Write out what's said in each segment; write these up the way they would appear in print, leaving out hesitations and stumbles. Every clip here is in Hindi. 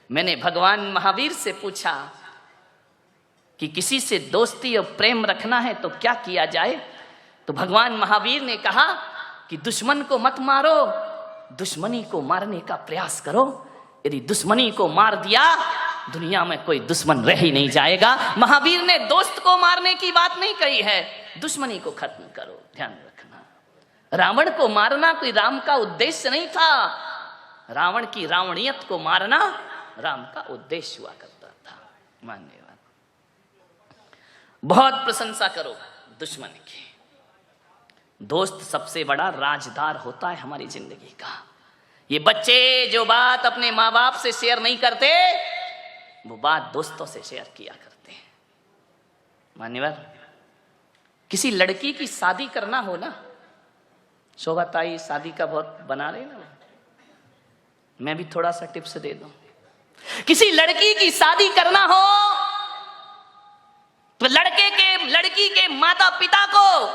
मैंने भगवान महावीर से पूछा कि किसी से दोस्ती और प्रेम रखना है तो क्या किया जाए? तो भगवान महावीर ने कहा कि दुश्मन को मत मारो, दुश्मनी को मारने का प्रयास करो। यदि दुश्मनी को मार दिया, दुनिया में कोई दुश्मन रह ही नहीं जाएगा। महावीर ने दोस्त को मारने की बात नहीं कही है, दुश्मनी को खत्म करो। ध्यान रखना, रावण को मारना कोई राम का उद्देश्य नहीं था। रावण की रावणियत को मारना राम का उद्देश्य हुआ करता था। मान्यवाद। बहुत प्रशंसा करो दुश्मन की। दोस्त सबसे बड़ा राजदार होता है हमारी जिंदगी का। ये बच्चे जो बात अपने माँ बाप से शेयर नहीं करते, वो बात दोस्तों से शेयर किया करते हैं। मान्यवर, किसी लड़की की शादी करना हो ना, शोभा ताई शादी का बहुत बना रहे ना, मैं भी थोड़ा सा टिप्स दे दूं। किसी लड़की की शादी करना हो तो लड़की के माता पिता को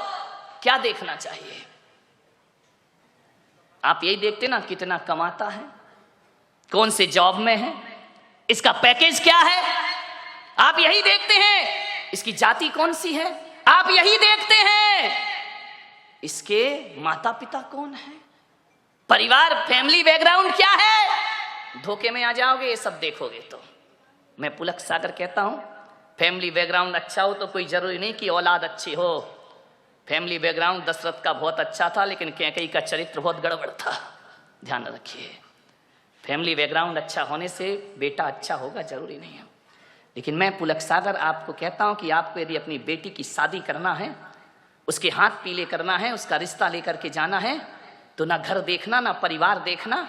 क्या देखना चाहिए? आप यही देखते ना, कितना कमाता है, कौन से जॉब में है, इसका पैकेज क्या है। आप यही देखते हैं। इसकी जाति कौन सी है, आप यही देखते हैं। इसके माता पिता कौन है, परिवार फैमिली बैकग्राउंड क्या है। धोखे में आ जाओगे ये सब देखोगे तो। मैं पुलक सागर कहता हूं, फैमिली बैकग्राउंड अच्छा हो तो कोई जरूरी नहीं कि औलाद अच्छी हो। फैमिली बैकग्राउंड दशरथ का बहुत अच्छा था, लेकिन कैकेयी का चरित्र बहुत गड़बड़ था। ध्यान रखिए, फैमिली बैकग्राउंड अच्छा होने से बेटा अच्छा होगा जरूरी नहीं है। लेकिन मैं पुलक सागर आपको कहता हूं कि आपको यदि अपनी बेटी की शादी करना है, उसके हाथ पीले करना है, उसका रिश्ता लेकर के जाना है, तो ना घर देखना, ना परिवार देखना,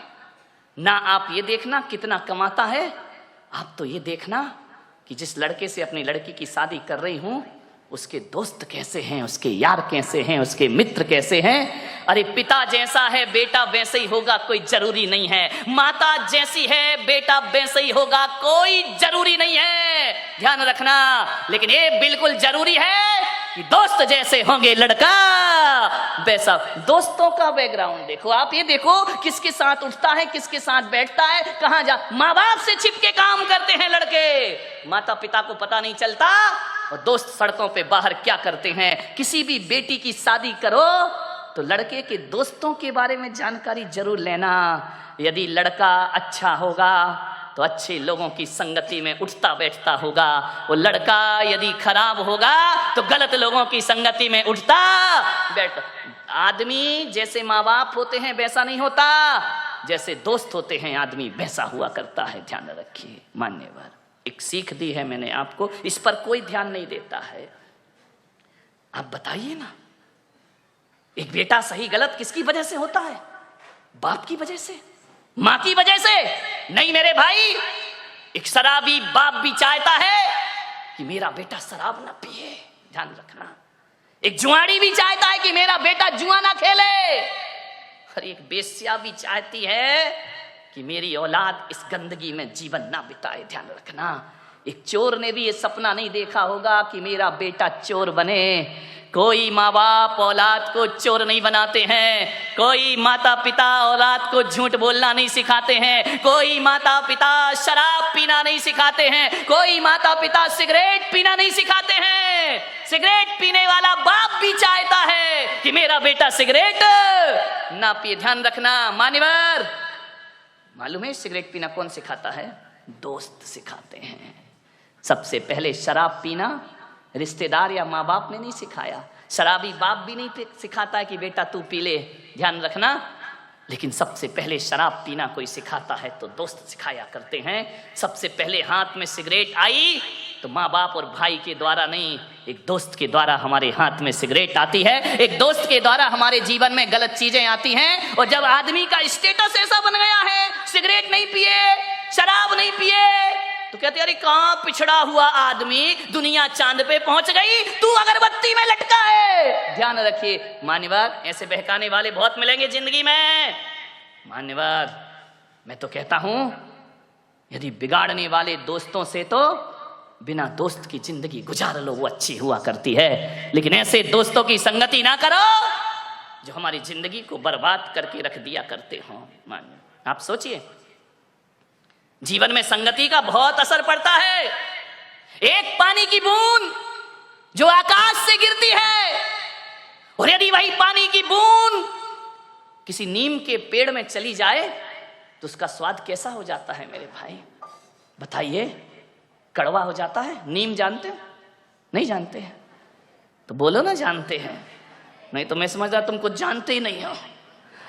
ना आप ये देखना कितना कमाता है। आप तो ये देखना कि जिस लड़के से अपनी लड़की की शादी कर रही हूं, उसके दोस्त कैसे हैं, उसके यार कैसे हैं, उसके मित्र कैसे हैं। अरे पिता जैसा है बेटा वैसे ही होगा, कोई जरूरी नहीं है। माता जैसी है बेटा वैसे ही होगा, कोई जरूरी नहीं है। ध्यान रखना। लेकिन ये बिल्कुल जरूरी है कि दोस्त जैसे होंगे लड़का वैसा। दोस्तों का बैकग्राउंड देखो। आप ये देखो किसके साथ उठता है, किसके साथ बैठता है, कहां जा। माँ बाप से छिपके काम करते हैं लड़के, माता पिता को पता नहीं चलता। और दोस्त सड़कों पे बाहर क्या करते हैं। किसी भी बेटी की शादी करो तो लड़के के दोस्तों के बारे में जानकारी जरूर लेना। यदि लड़का अच्छा होगा तो अच्छे लोगों की संगति में उठता बैठता होगा। वो लड़का यदि खराब होगा तो गलत लोगों की संगति में उठता बैठता। आदमी जैसे माँ बाप होते हैं वैसा नहीं होता, जैसे दोस्त होते हैं आदमी वैसा हुआ करता है। ध्यान रखिए। मान्यवर, एक सीख दी है मैंने आपको, इस पर कोई ध्यान नहीं देता है। आप बताइए ना, एक बेटा सही गलत किसकी वजह से होता है? बाप की वजह से, मां की वजह से नहीं मेरे भाई। एक शराबी बाप भी चाहता है कि मेरा बेटा शराब ना पिए। ध्यान रखना। एक जुआड़ी भी चाहता है कि मेरा बेटा जुआ ना खेले। और एक बेश्या भी चाहती है कि मेरी औलाद इस गंदगी में जीवन ना बिताए। ध्यान रखना। एक चोर ने भी ये सपना नहीं देखा होगा कि मेरा बेटा चोर बने। कोई माँ बाप औलाद को चोर नहीं बनाते हैं, कोई माता पिता औलाद को झूठ बोलना नहीं सिखाते हैं, कोई माता पिता शराब पीना नहीं सिखाते हैं, कोई माता पिता सिगरेट पीना नहीं सिखाते हैं। सिगरेट पीने वाला बाप भी चाहता है कि मेरा बेटा सिगरेट ना पिए। ध्यान रखना। मान्यवर, मालूम है सिगरेट पीना कौन सिखाता है? दोस्त सिखाते हैं। सबसे पहले शराब पीना रिश्तेदार या माँ बाप ने नहीं सिखाया। शराबी बाप भी नहीं सिखाता है कि बेटा तू पी ले। ध्यान रखना। लेकिन सबसे पहले शराब पीना कोई सिखाता है तो दोस्त सिखाया करते हैं। सबसे पहले हाथ में सिगरेट आई तो माँ बाप और भाई के द्वारा नहीं, एक दोस्त के द्वारा हमारे हाथ में सिगरेट आती है। एक दोस्त के द्वारा हमारे जीवन में गलत चीजें आती हैं। और जब आदमी का स्टेटस ऐसा बन गया है, सिगरेट नहीं पिए, शराब नहीं पिए, तो कहते अरे कहां पिछड़ा हुआ आदमी, दुनिया चांद पे पहुंच गई, तू अगरबत्ती में लटका है। ध्यान रखिए मान्यवर, ऐसे बहकाने वाले बहुत मिलेंगे जिंदगी में। मान्यवर, मैं तो कहता हूं यदि बिगाड़ने वाले दोस्तों से तो बिना दोस्त की जिंदगी गुजार लो, वो अच्छी हुआ करती है। लेकिन ऐसे दोस्तों की संगति ना करो जो हमारी जिंदगी को बर्बाद करके रख दिया करते हो। आप सोचिए, जीवन में संगति का बहुत असर पड़ता है। एक पानी की बूंद जो आकाश से गिरती है, और यदि वही पानी की बूंद किसी नीम के पेड़ में चली जाए तो उसका स्वाद कैसा हो जाता है मेरे भाई? बताइए, कड़वा हो जाता है। नीम जानते हो? नहीं जानते हैं तो बोलो ना जानते हैं, नहीं तो मैं समझदा तुम कुछ जानते ही नहीं हो।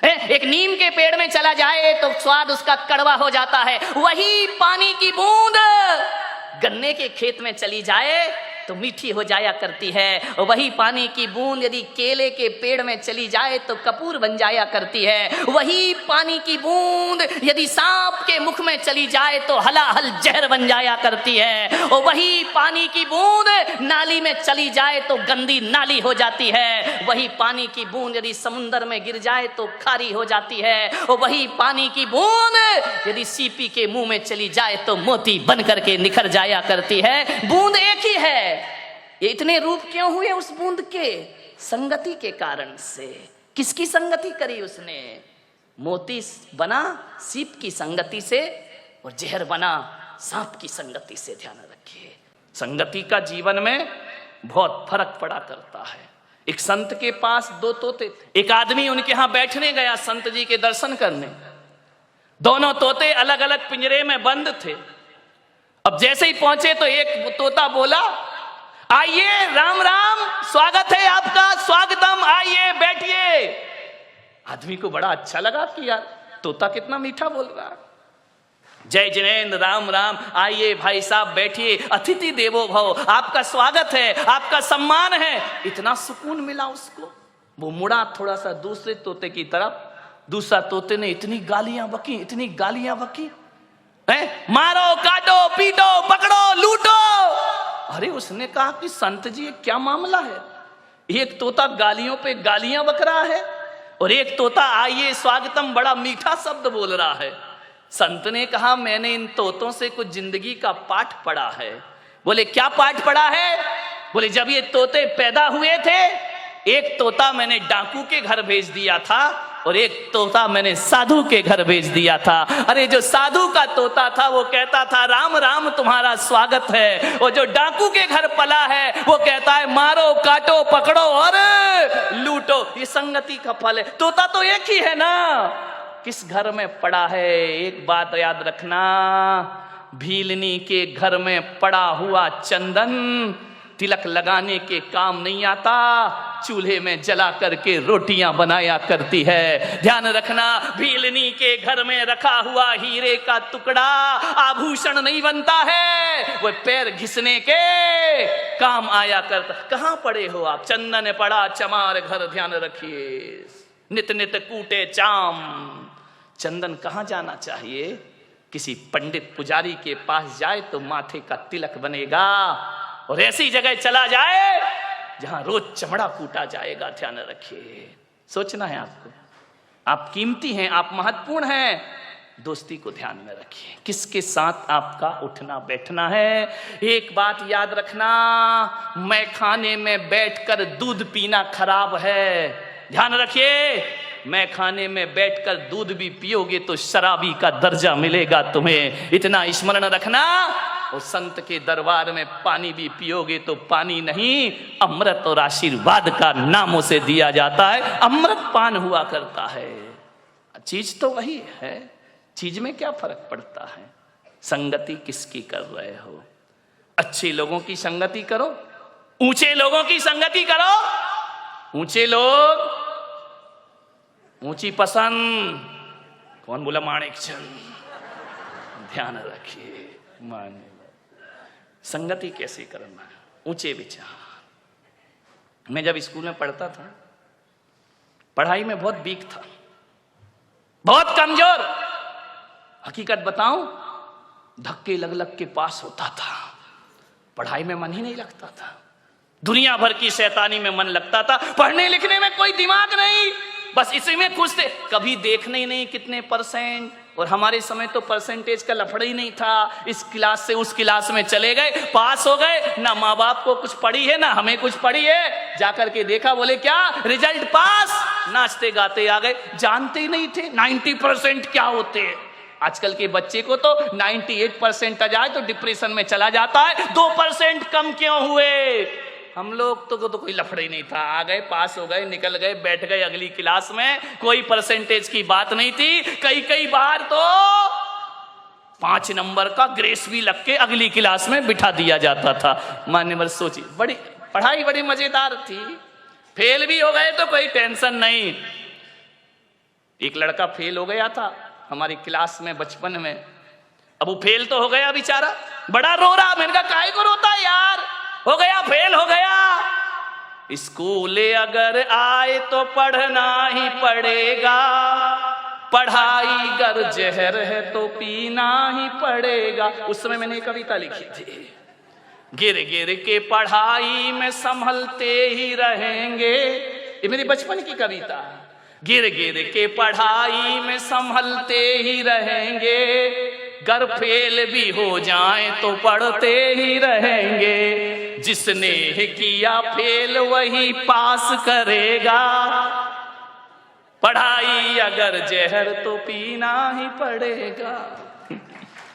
एक नीम के पेड़ में चला जाए तो स्वाद उसका कड़वा हो जाता है। वही पानी की बूंद गन्ने के खेत में चली जाए तो मीठी हो जाया करती है। और वही पानी की बूंद यदि केले के पेड़ में चली जाए तो कपूर बन जाया करती है। वही पानी की बूंद यदि सांप के मुख में चली जाए तो हलाहल जहर बन जाया करती है। और वही पानी की बूंद नाली में चली जाए तो गंदी नाली हो जाती है। वही पानी की बूंद यदि समुद्र में गिर जाए तो खारी हो जाती है। और वही पानी की बूंद यदि सीपी के मुंह में चली जाए तो मोती बन करके निखर जाया करती है। बूंद एक ही है। ये इतने रूप क्यों हुए उस बूंद के? संगति के कारण से। किसकी संगति करी उसने? मोती बना सीप की संगति से और जहर बना सांप की संगति से। ध्यान रखिए, संगति का जीवन में बहुत फर्क पड़ा करता है। एक संत के पास 2 तोते थे। एक आदमी उनके यहां बैठने गया संत जी के दर्शन करने। दोनों तोते अलग अलग पिंजरे में बंद थे। अब जैसे ही पहुंचे तो एक तोता बोला, आइए, राम राम, स्वागत है आपका, स्वागतम, आइए बैठिए। आदमी को बड़ा अच्छा लगा कि यार तोता कितना मीठा बोल रहा है। जय जिनेन्द्र, राम राम, आइए भाई साहब बैठिए, अतिथि देवो भव, आपका स्वागत है, आपका सम्मान है। इतना सुकून मिला उसको। वो मुड़ा थोड़ा सा दूसरे तोते की तरफ। दूसरा तोते ने इतनी गालियां बकी, इतनी गालियां बकी, मारो, काटो, पीटो, पकड़ो, लूटो। अरे उसने कहा कि संत जी क्या मामला है? एक तोता गालियों पे गालियां बक रहा है और एक तोता आइए स्वागतम बड़ा मीठा शब्द बोल रहा है। संत ने कहा, मैंने इन तोतों से कुछ जिंदगी का पाठ पढ़ा है। बोले क्या पाठ पढ़ा है? बोले जब ये तोते पैदा हुए थे, एक तोता मैंने डाकू के घर भेज दिया था और एक तोता मैंने साधु के घर भेज दिया था। अरे जो साधु का तोता था वो कहता था राम राम तुम्हारा स्वागत है, और जो डाकू के घर पला है वो कहता है मारो, काटो, पकड़ो और लूटो। ये संगति का फल है। तोता तो एक ही है ना, किस घर में पड़ा है? एक बात याद रखना, भीलनी के घर में पड़ा हुआ चंदन तिलक लगाने के काम नहीं आता, चूल्हे में जला करके रोटियां बनाया करती है। ध्यान रखना, भीलनी के घर में रखा हुआ हीरे का टुकड़ा आभूषण नहीं बनता है, वो पैर घिसने के काम आया करता। कहां पड़े हो आप? चंदन पड़ा चमार घर, ध्यान रखिए, नित नित कूटे चाम। चंदन कहां जाना चाहिए? किसी पंडित पुजारी के पास जाए तो माथे का तिलक बनेगा, और ऐसी जगह चला जाए जहां रोज चमड़ा कूटा जाएगा। ध्यान रखिए, सोचना है आपको, आप कीमती हैं, आप महत्वपूर्ण हैं। दोस्ती को ध्यान में रखिए, किसके साथ आपका उठना बैठना है। एक बात याद रखना, मैं खाने में बैठकर दूध पीना खराब है। ध्यान रखिए, मैं खाने में बैठकर दूध भी पियोगे तो शराबी का दर्जा मिलेगा तुम्हें। इतना स्मरण रखना। और संत के दरबार में पानी भी पियोगे तो पानी नहीं, अमृत और आशीर्वाद का नाम उसे दिया जाता है। अमृत पान हुआ करता है। चीज तो वही है, चीज में क्या फर्क पड़ता है? संगति किसकी कर रहे हो? अच्छे लोगों की संगति करो, ऊंचे लोगों की संगति करो। ऊंचे लोग, ऊंची पसंद। कौन बोला? माणिक चंद। ध्यान रखिए, मान संगति कैसे करना है? ऊंचे विचार। मैं जब स्कूल में पढ़ता था, पढ़ाई में बहुत वीक था, बहुत कमजोर। हकीकत बताऊं, धक्के लग लग के पास होता था, पढ़ाई में मन ही नहीं लगता था। दुनिया भर की शैतानी में मन लगता था, पढ़ने लिखने में कोई दिमाग नहीं, बस इसी में खुश थे। कभी देखने ही नहीं कितने परसेंट, और हमारे समय तो परसेंटेज का लफड़ा ही नहीं था। इस क्लास से उस क्लास में चले गए, पास हो गए। ना माँ बाप को कुछ पड़ी है, ना हमें कुछ पड़ी है। जाकर के देखा, बोले क्या रिजल्ट पास, नाचते गाते आ गए। जानते ही नहीं थे 90% क्या होते हैं। आजकल के बच्चे को तो 98% आ जाए तो डिप्रेशन में चला जाता है, 2% कम क्यों हुए? हम लोग तो कोई लफड़ा ही नहीं था, आ गए, पास हो गए, निकल गए, बैठ गए अगली क्लास में, कोई परसेंटेज की बात नहीं थी। कई बार तो 5 नंबर का ग्रेस भी लग के अगली क्लास में बिठा दिया जाता था। मान्यवर सोचिए, बड़ी पढ़ाई बड़ी मजेदार थी। फेल भी हो गए तो कोई टेंशन नहीं। एक लड़का फेल हो गया था हमारी क्लास में बचपन में। अब वो फेल तो हो गया बेचारा, बड़ा रो रहा। मैंने कहा काहे को रोता है यार, हो गया, फेल हो गया। स्कूल अगर आए तो पढ़ना ही पड़ेगा, पढ़ाई गर जहर है तो पीना ही पड़ेगा। उस समय मैंने कविता लिखी थी, गिर गिर के पढ़ाई में संभलते ही रहेंगे। ये मेरी बचपन की कविता। गिर गिर के पढ़ाई में संभलते ही रहेंगे, गर फेल भी हो जाए तो पढ़ते ही रहेंगे। जिसने किया फेल वही पास करेगा, पढ़ाई अगर जहर तो पीना ही पड़ेगा।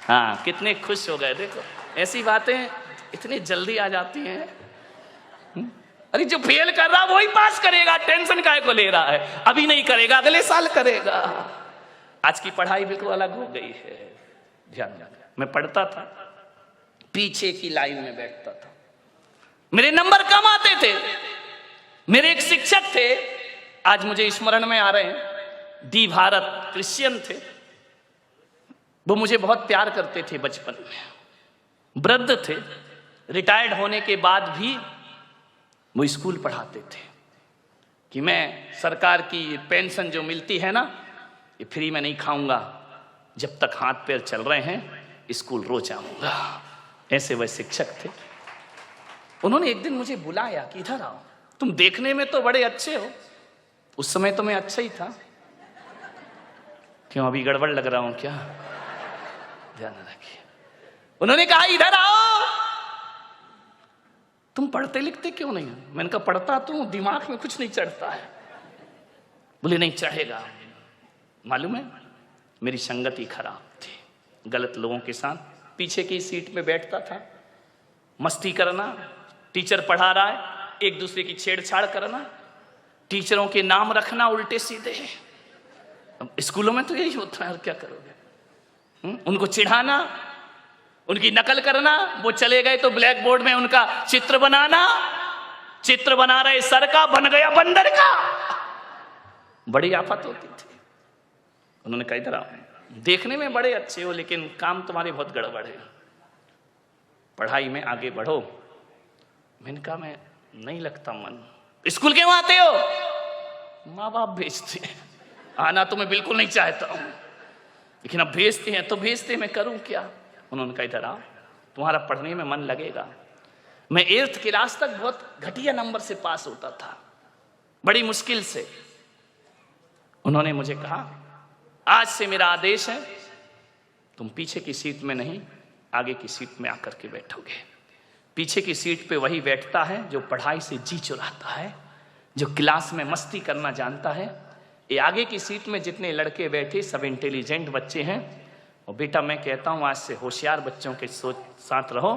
हाँ, कितने खुश हो गए। देखो ऐसी बातें इतनी जल्दी आ जाती हैं। अरे जो फेल कर रहा वही पास करेगा, टेंशन काहे को ले रहा है? अभी नहीं करेगा, अगले साल करेगा। आज की पढ़ाई बिल्कुल अलग हो गई है। ध्यान रखना, मैं पढ़ता था, पीछे की लाइन में बैठता था, मेरे नंबर कम आते थे। मेरे एक शिक्षक थे, आज मुझे स्मरण में आ रहे हैं, डी भारत, क्रिश्चियन थे। वो मुझे बहुत प्यार करते थे बचपन में। वृद्ध थे, रिटायर्ड होने के बाद भी वो स्कूल पढ़ाते थे कि मैं सरकार की पेंशन जो मिलती है ना, ये फ्री में नहीं खाऊंगा, जब तक हाथ पैर चल रहे हैं स्कूल रोज आऊंगा। ऐसे वह शिक्षक थे। उन्होंने एक दिन मुझे बुलाया कि इधर आओ, तुम देखने में तो बड़े अच्छे हो। उस समय तो मैं अच्छा ही था। क्यों अभी गड़बड़ लग रहा हूं क्या? ध्यान रखिए। उन्होंने कहा इधर आओ, तुम पढ़ते लिखते क्यों नहीं? मैंने कहा पढ़ता तो दिमाग में कुछ नहीं चढ़ता है। बोले नहीं चढ़ेगा। मालूम है मेरी संगति खराब थी, गलत लोगों के साथ पीछे की सीट में बैठता था, मस्ती करना, टीचर पढ़ा रहा है एक दूसरे की छेड़छाड़ करना, टीचरों के नाम रखना उल्टे सीधे। अब स्कूलों में तो यही होता है, और क्या करोगे? उनको चिढ़ाना, उनकी नकल करना। वो चले गए तो ब्लैक बोर्ड में उनका चित्र बनाना, चित्र बना रहे सर का, बन गया बंदर का। बड़ी आफत होती थी। उन्होंने कहा इधर आओ, देखने में बड़े अच्छे हो लेकिन काम तुम्हारे बहुत गड़बड़ है, पढ़ाई में आगे बढ़ो। मैंने कहा मैं नहीं लगता मन। स्कूल क्यों आते हो? माँ बाप भेजते हैं, आना तो मैं बिल्कुल नहीं चाहता हूं, लेकिन अब भेजते हैं तो भेजते, मैं करूं क्या? उन्होंने कहा इधर आओ, तुम्हारा पढ़ने में मन लगेगा। मैं 8th क्लास तक बहुत घटिया नंबर से पास होता था, बड़ी मुश्किल से। उन्होंने मुझे कहा आज से मेरा आदेश है, तुम पीछे की सीट में नहीं आगे की सीट में आकर के बैठोगे। पीछे की सीट पे वही बैठता है जो पढ़ाई से जी चुराता है, जो क्लास में मस्ती करना जानता है। ये आगे की सीट में जितने लड़के बैठे सब इंटेलिजेंट बच्चे हैं। और बेटा मैं कहता हूँ आज से होशियार बच्चों के साथ रहो,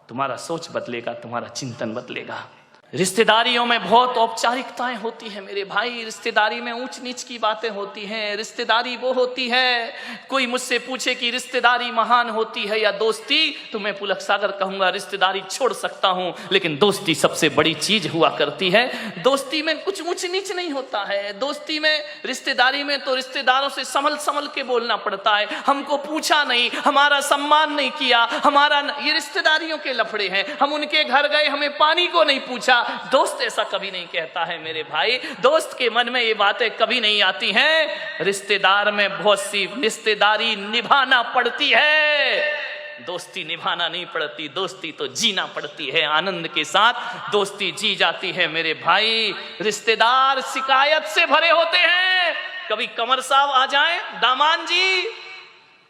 तुम्हारा सोच बदलेगा, तुम्हारा चिंतन बदलेगा। रिश्तेदारियों में बहुत औपचारिकताएं होती हैं मेरे भाई, रिश्तेदारी में ऊंच नीच की बातें होती हैं। रिश्तेदारी वो होती है, कोई मुझसे पूछे कि रिश्तेदारी महान होती है या दोस्ती, तो मैं पुलक सागर कहूंगा रिश्तेदारी छोड़ सकता हूं, लेकिन दोस्ती सबसे बड़ी चीज हुआ करती है। दोस्ती में कुछ ऊंच नीच नहीं होता है। दोस्ती में, रिश्तेदारी में तो रिश्तेदारों से संभल संभल के बोलना पड़ता है। हमको पूछा नहीं, हमारा सम्मान नहीं किया, हमारा, ये रिश्तेदारियों के लफड़े हैं। हम उनके घर गए, हमें पानी को नहीं पूछा। दोस्त ऐसा कभी नहीं कहता है मेरे भाई, दोस्त के मन में ये बातें कभी नहीं आती हैं। रिश्तेदार में बहुत सी रिश्तेदारी निभाना पड़ती है, दोस्ती निभाना नहीं पड़ती। दोस्ती तो जीना पड़ती है, आनंद के साथ दोस्ती जी जाती है मेरे भाई। रिश्तेदार शिकायत से भरे होते हैं। कभी कंवर साहब आ जाएं, दामान जी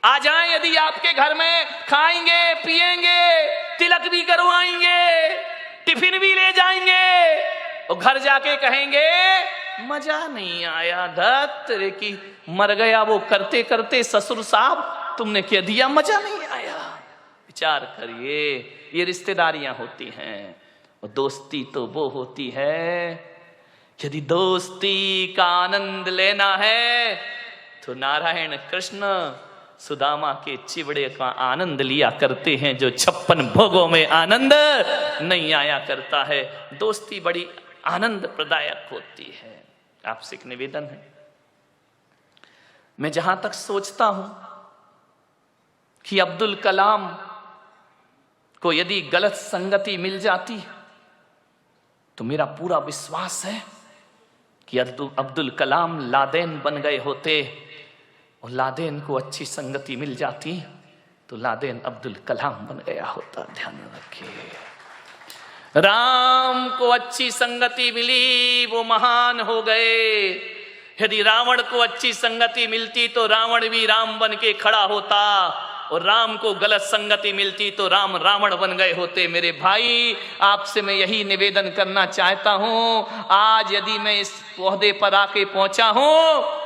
आ जाएं, यदि आपके घर में खाएंगे पिएंगे, तिलक भी करवाएंगे, टिफिन भी ले जाएंगे, और घर जाके कहेंगे मजा नहीं आया। धत तेरे की मर गया वो करते करते ससुर साहब, तुमने कह दिया मजा नहीं आया। विचार करिए, ये रिश्तेदारियां होती हैं। और दोस्ती तो वो होती है, यदि दोस्ती का आनंद लेना है तो नारायण कृष्ण सुदामा के चिवड़े का आनंद लिया करते हैं, जो 56 भोगों में आनंद नहीं आया करता है। दोस्ती बड़ी आनंद प्रदायक होती है। आपसे एक निवेदन है, मैं जहां तक सोचता हूं कि अब्दुल कलाम को यदि गलत संगति मिल जाती तो मेरा पूरा विश्वास है कि अब्दुल कलाम लादेन बन गए होते, और लादेन को अच्छी संगति मिल जाती तो लादेन अब्दुल कलाम बन गया होता। ध्यान रखिए, राम को अच्छी संगति मिली, वो महान हो गए। यदि रावण को अच्छी संगति मिलती तो रावण भी राम बन के खड़ा होता, और राम को गलत संगति मिलती तो राम रावण बन गए होते। मेरे भाई, आपसे मैं यही निवेदन करना चाहता हूं, आज यदि मैं इस ओहदे पर आके पहुंचा हूं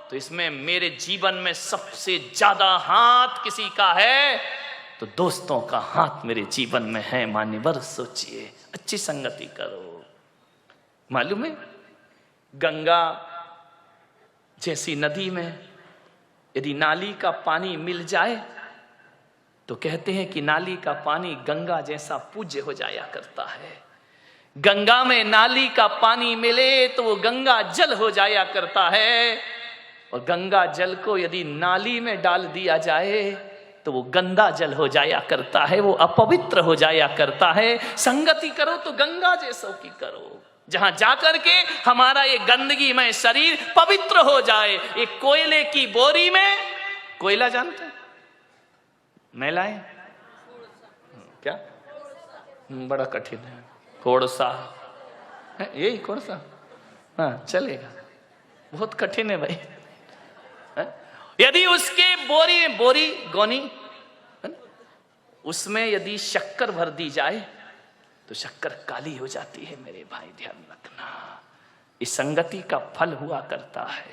तो इसमें मेरे जीवन में सबसे ज्यादा हाथ किसी का है तो दोस्तों का हाथ मेरे जीवन में है। मान्यवर सोचिए, अच्छी संगति करो। मालूम है, गंगा जैसी नदी में यदि नाली का पानी मिल जाए तो कहते हैं कि नाली का पानी गंगा जैसा पूज्य हो जाया करता है। गंगा में नाली का पानी मिले तो वो गंगा जल हो जाया करता है, और गंगा जल को यदि नाली में डाल दिया जाए तो वो गंदा जल हो जाया करता है, वो अपवित्र हो जाया करता है। संगति करो तो गंगा जैसों की करो, जहां जाकर के हमारा ये गंदगी में शरीर पवित्र हो जाए। एक कोयले की बोरी में, कोयला जानते हैं मैला है क्या, बड़ा कठिन है, कोड़सा है, यही कोड़सा, हाँ चलेगा, बहुत कठिन है भाई। यदि उसके बोरी गोनी उसमें यदि शक्कर भर दी जाए तो शक्कर काली हो जाती है। मेरे भाई ध्यान रखना, इस संगति का फल हुआ करता है।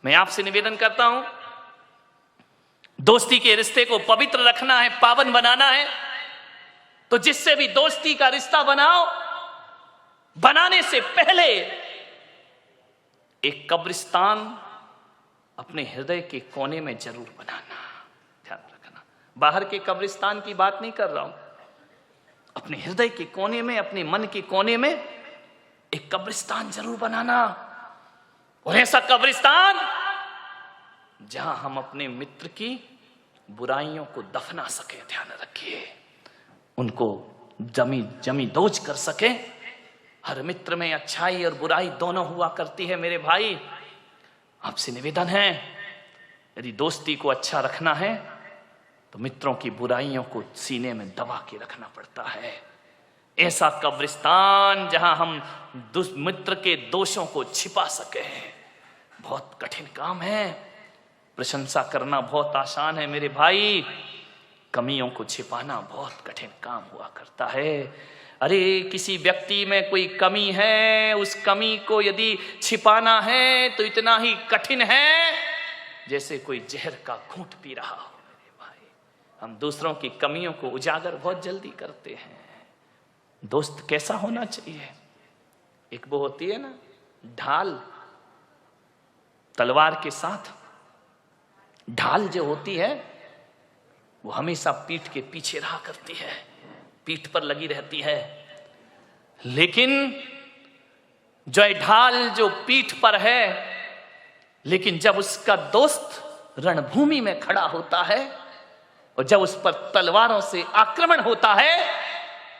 मैं आपसे निवेदन करता हूं, दोस्ती के रिश्ते को पवित्र रखना है, पावन बनाना है, तो जिससे भी दोस्ती का रिश्ता बनाओ, बनाने से पहले एक कब्रिस्तान अपने हृदय के कोने में जरूर बनाना। ध्यान रखना, बाहर के कब्रिस्तान की बात नहीं कर रहा हूं, अपने हृदय के कोने में, अपने मन के कोने में एक कब्रिस्तान जरूर बनाना। और ऐसा कब्रिस्तान जहां हम अपने मित्र की बुराइयों को दफना सके। ध्यान रखिए, उनको जमी दोज कर सके। हर मित्र में अच्छाई और बुराई दोनों हुआ करती है। मेरे भाई, आपसे निवेदन है, यदि दोस्ती को अच्छा रखना है तो मित्रों की बुराइयों को सीने में दबा के रखना पड़ता है। ऐसा कब्रिस्तान जहां हम मित्र के दोषों को छिपा सके, बहुत कठिन काम है। प्रशंसा करना बहुत आसान है मेरे भाई, कमियों को छिपाना बहुत कठिन काम हुआ करता है। अरे किसी व्यक्ति में कोई कमी है, उस कमी को यदि छिपाना है तो इतना ही कठिन है जैसे कोई जहर का घूंट पी रहा हो। मेरे भाई, हम दूसरों की कमियों को उजागर बहुत जल्दी करते हैं। दोस्त कैसा होना चाहिए? एक वो होती है ना ढाल, तलवार के साथ ढाल जो होती है वो हमेशा पीठ के पीछे रहा करती है, पीठ पर लगी रहती है। लेकिन जो ढाल जो पीठ पर है, लेकिन जब उसका दोस्त रणभूमि में खड़ा होता है और जब उस पर तलवारों से आक्रमण होता है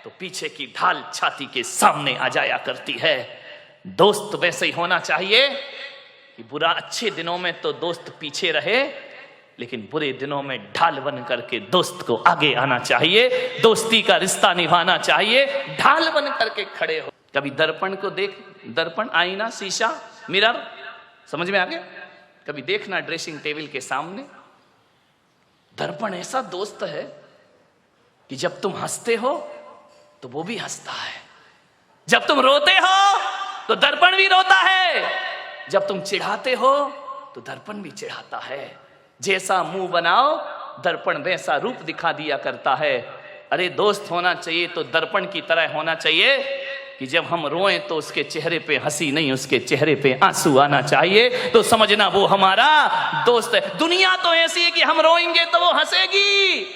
तो पीछे की ढाल छाती के सामने आ जाया करती है। दोस्त वैसे ही होना चाहिए कि बुरा अच्छे दिनों में तो दोस्त पीछे रहे, लेकिन बुरे दिनों में ढाल बन करके दोस्त को आगे आना चाहिए, दोस्ती का रिश्ता निभाना चाहिए, ढाल बन करके खड़े हो। कभी दर्पण को देख, दर्पण, आईना, शीशा, मिरर, समझ में आ गया? कभी देखना ड्रेसिंग टेबल के सामने दर्पण ऐसा दोस्त है कि जब तुम हंसते हो तो वो भी हंसता है, जब तुम रोते हो तो दर्पण भी रोता है, जब तुम चिढ़ाते हो तो दर्पण भी चिढ़ाता है। जैसा मुंह बनाओ दर्पण वैसा रूप दिखा दिया करता है। अरे दोस्त होना चाहिए तो दर्पण की तरह होना चाहिए कि जब हम रोएं तो उसके चेहरे पे हंसी नहीं, उसके चेहरे पे आंसू आना चाहिए, तो समझना वो हमारा दोस्त है। दुनिया तो ऐसी है कि हम रोएंगे तो वो हंसेगी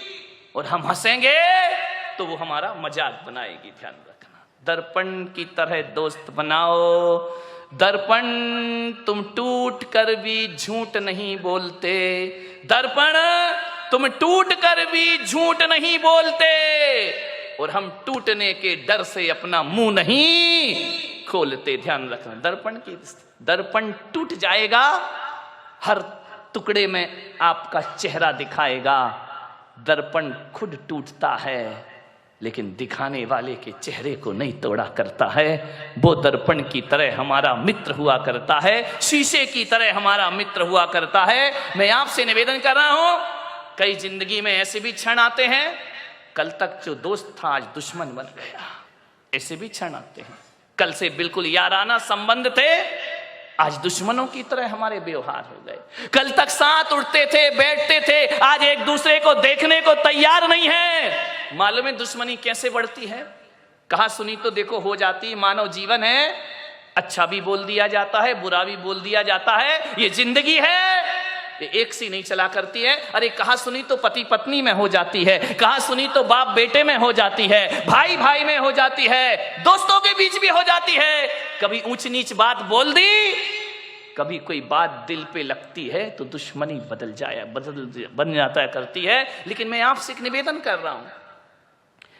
और हम हंसेंगे तो वो हमारा मजाक बनाएगी। ध्यान रखना, दर्पण की तरह दोस्त बनाओ। दर्पण तुम टूट कर भी झूठ नहीं बोलते, दर्पण तुम टूट कर भी झूठ नहीं बोलते, और हम टूटने के डर से अपना मुंह नहीं खोलते। ध्यान रखना, दर्पण टूट जाएगा, हर टुकड़े में आपका चेहरा दिखाएगा। दर्पण खुद टूटता है लेकिन दिखाने वाले के चेहरे को नहीं तोड़ा करता है। वो दर्पण की तरह हमारा मित्र हुआ करता है, शीशे की तरह हमारा मित्र हुआ करता है। मैं आपसे निवेदन कर रहा हूं, कई जिंदगी में ऐसे भी क्षण आते हैं, कल तक जो दोस्त था आज दुश्मन बन गया, ऐसे भी क्षण आते हैं। कल से बिल्कुल याराना संबंध थे, आज दुश्मनों की तरह हमारे व्यवहार हो गए। कल तक साथ उठते थे, बैठते थे, आज एक दूसरे को देखने को तैयार नहीं है। मालूम है दुश्मनी कैसे बढ़ती है? कहा सुनी तो देखो हो जाती। मानव जीवन है, अच्छा भी बोल दिया जाता है, बुरा भी बोल दिया जाता है, ये जिंदगी है, ये एक सी नहीं चला करती है। अरे कहा सुनी तो पति पत्नी में हो जाती है, कहा सुनी तो बाप बेटे में हो जाती है, भाई भाई में हो जाती है, दोस्तों के बीच भी हो जाती है। कभी ऊंच नीच बात बोल दी, कभी कोई बात दिल पे लगती है तो दुश्मनी बन जाता करती है। लेकिन मैं आपसे एक निवेदन कर रहा हूं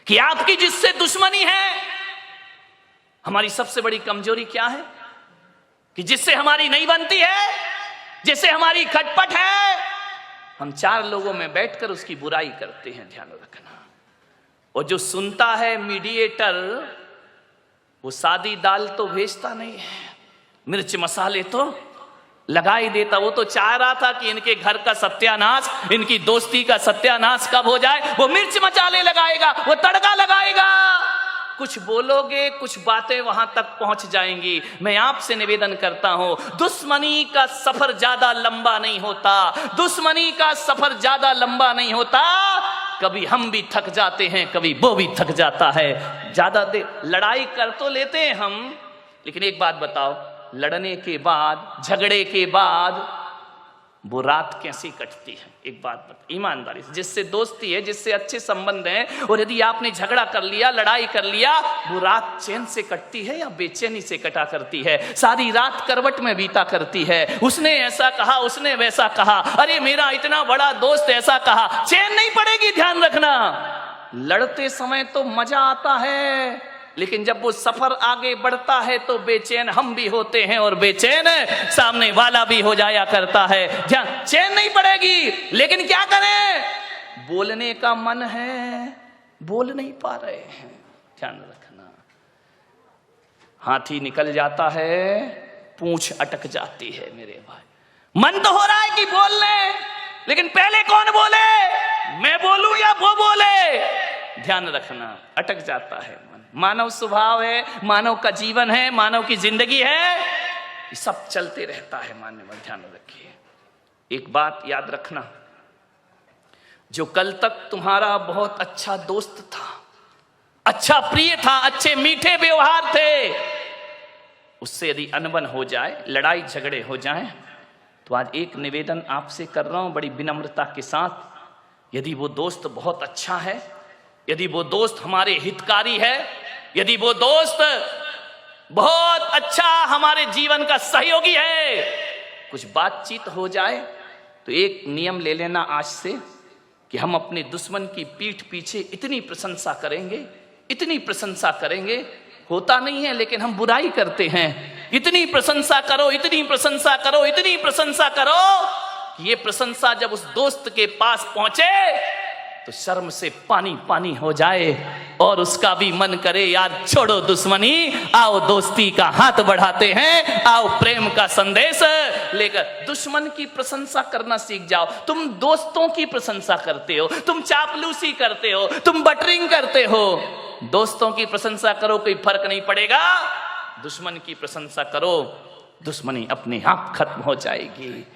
कि आपकी जिससे दुश्मनी है, हमारी सबसे बड़ी कमजोरी क्या है कि जिससे हमारी नहीं बनती है, जिससे हमारी खटपट है, हम चार लोगों में बैठकर उसकी बुराई करते हैं। ध्यान रखना, और जो सुनता है मीडिएटर, वो सादी दाल तो भेजता नहीं है, मिर्च मसाले तो लगा ही देता। वो तो चाह रहा था कि इनके घर का सत्यानाश, इनकी दोस्ती का सत्यानाश कब हो जाए, वो मिर्च मसाले लगाएगा, वो तड़का लगाएगा। कुछ बोलोगे, कुछ बातें वहां तक पहुंच जाएंगी। मैं आपसे निवेदन करता हूं, दुश्मनी का सफर ज्यादा लंबा नहीं होता, दुश्मनी का सफर ज्यादा लंबा नहीं होता। कभी हम भी थक जाते हैं, कभी वो भी थक जाता है। ज्यादा देर लड़ाई कर तो लेते हैं हम, लेकिन एक बात बताओ, लड़ने के बाद, झगड़े के बाद वो रात कैसी कटती है? एक बात बता ईमानदारी से, जिससे दोस्ती है, जिससे अच्छे संबंध हैं, और यदि आपने झगड़ा कर लिया, लड़ाई कर लिया, वो रात चैन से कटती है या बेचैनी से कटा करती है? सारी रात करवट में बीता करती है। उसने ऐसा कहा, उसने वैसा कहा, अरे मेरा इतना बड़ा दोस्त ऐसा कहा, चैन नहीं पड़ेगी। ध्यान रखना, लड़ते समय तो मजा आता है, लेकिन जब वो सफर आगे बढ़ता है तो बेचैन हम भी होते हैं और बेचैन सामने वाला भी हो जाया करता है। ध्यान, चैन नहीं पड़ेगी, लेकिन क्या करें? बोलने का मन है, बोल नहीं पा रहे हैं। ध्यान रखना, हाथी निकल जाता है, पूंछ अटक जाती है। मेरे भाई, मन तो हो रहा है कि बोल ले, लेकिन पहले कौन बोले, मैं बोलूं या वो बोले? ध्यान रखना, अटक जाता है मन। मानव स्वभाव है, मानव का जीवन है, मानव की जिंदगी है, ये सब चलते रहता है। मानव, ध्यान रखिए, एक बात याद रखना, जो कल तक तुम्हारा बहुत अच्छा दोस्त था, अच्छा प्रिय था, अच्छे मीठे व्यवहार थे, उससे यदि अनबन हो जाए, लड़ाई झगड़े हो जाए, तो आज एक निवेदन आपसे कर रहा हूं बड़ी विनम्रता के साथ। यदि वो दोस्त बहुत अच्छा है, यदि वो दोस्त हमारे हितकारी है, यदि वो दोस्त बहुत अच्छा हमारे जीवन का सहयोगी है, कुछ बातचीत हो जाए तो एक नियम ले लेना आज से कि हम अपने दुश्मन की पीठ पीछे इतनी प्रशंसा करेंगे, इतनी प्रशंसा करेंगे, होता नहीं है लेकिन हम बुराई करते हैं। इतनी प्रशंसा करो, इतनी प्रशंसा करो, इतनी प्रशंसा करो कि ये प्रशंसा जब उस दोस्त के पास पहुंचे तो शर्म से पानी पानी हो जाए और उसका भी मन करे यार छोड़ो दुश्मनी, आओ दोस्ती का हाथ बढ़ाते हैं, आओ प्रेम का संदेश लेकर। दुश्मन की प्रशंसा करना सीख जाओ। तुम दोस्तों की प्रशंसा करते हो, तुम चापलूसी करते हो, तुम बटरिंग करते हो, दोस्तों की प्रशंसा करो, कोई फर्क नहीं पड़ेगा। दुश्मन की प्रशंसा करो, दुश्मनी अपने आप खत्म हो जाएगी।